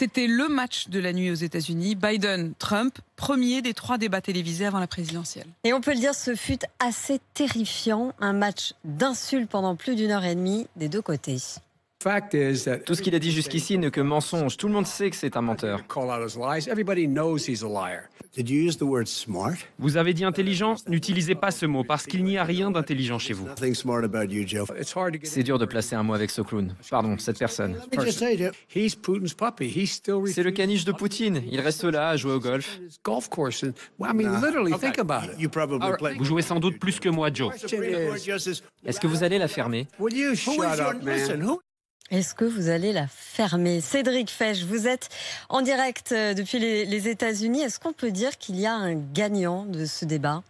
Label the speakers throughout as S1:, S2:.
S1: C'était le match de la nuit aux États-Unis. Biden-Trump, premier des 3 débats télévisés avant la présidentielle.
S2: Et on peut le dire, ce fut assez terrifiant. Un match d'insultes pendant plus d'1 heure et demie des deux côtés.
S3: Tout ce qu'il a dit jusqu'ici n'est que mensonge. Tout le monde sait que c'est un menteur.
S4: Vous avez dit intelligent? N'utilisez pas ce mot parce qu'il n'y a rien d'intelligent chez vous.
S3: C'est dur de placer un mot avec ce clown. Pardon, cette personne. C'est le caniche de Poutine. Il reste là à jouer au golf.
S4: Vous jouez sans doute plus que moi, Joe.
S3: Est-ce que vous allez la fermer?
S2: Est-ce que vous allez la fermer? Cédric Fesch, vous êtes en direct depuis les États-Unis. Est-ce qu'on peut dire qu'il y a un gagnant de ce débat?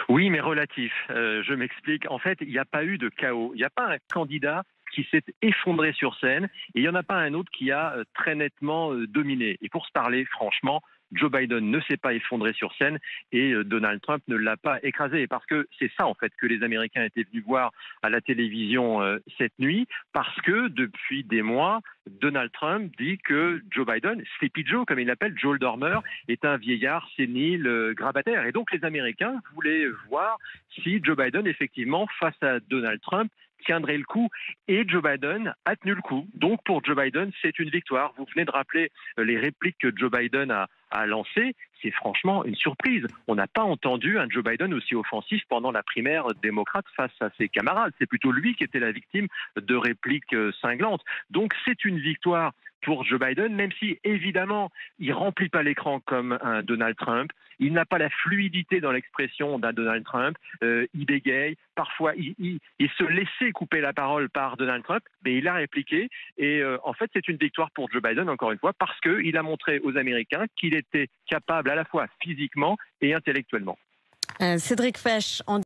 S5: Oui, mais relatif. Je m'explique. En fait, il n'y a pas eu de chaos. Il n'y a pas un candidat qui s'est effondré sur scène et il n'y en a pas un autre qui a très nettement dominé. Et pour se parler, franchement, Joe Biden ne s'est pas effondré sur scène et Donald Trump ne l'a pas écrasé. Parce que c'est ça, en fait, que les Américains étaient venus voir à la télévision cette nuit. Parce que depuis des mois, Donald Trump dit que Joe Biden, Sleepy Joe, comme il l'appelle, Joe le dormeur, est un vieillard sénile, grabataire. Et donc les Américains voulaient voir si Joe Biden, effectivement, face à Donald Trump, tiendrait le coup. Et Joe Biden a tenu le coup. Donc pour Joe Biden, c'est une victoire. Vous venez de rappeler les répliques que Joe Biden a lancées. C'est franchement une surprise. On n'a pas entendu un Joe Biden aussi offensif pendant la primaire démocrate face à ses camarades. C'est plutôt lui qui était la victime de répliques cinglantes. Donc c'est une victoire pour Joe Biden, même si évidemment il remplit pas l'écran comme un Donald Trump. Il n'a pas la fluidité dans l'expression d'un Donald Trump. Il bégaye. Parfois, il se laissait couper la parole par Donald Trump, mais il a répliqué. Et en fait, c'est une victoire pour Joe Biden, encore une fois, parce qu'il a montré aux Américains qu'il était capable à la fois physiquement et intellectuellement.
S2: Cédric Fesch, en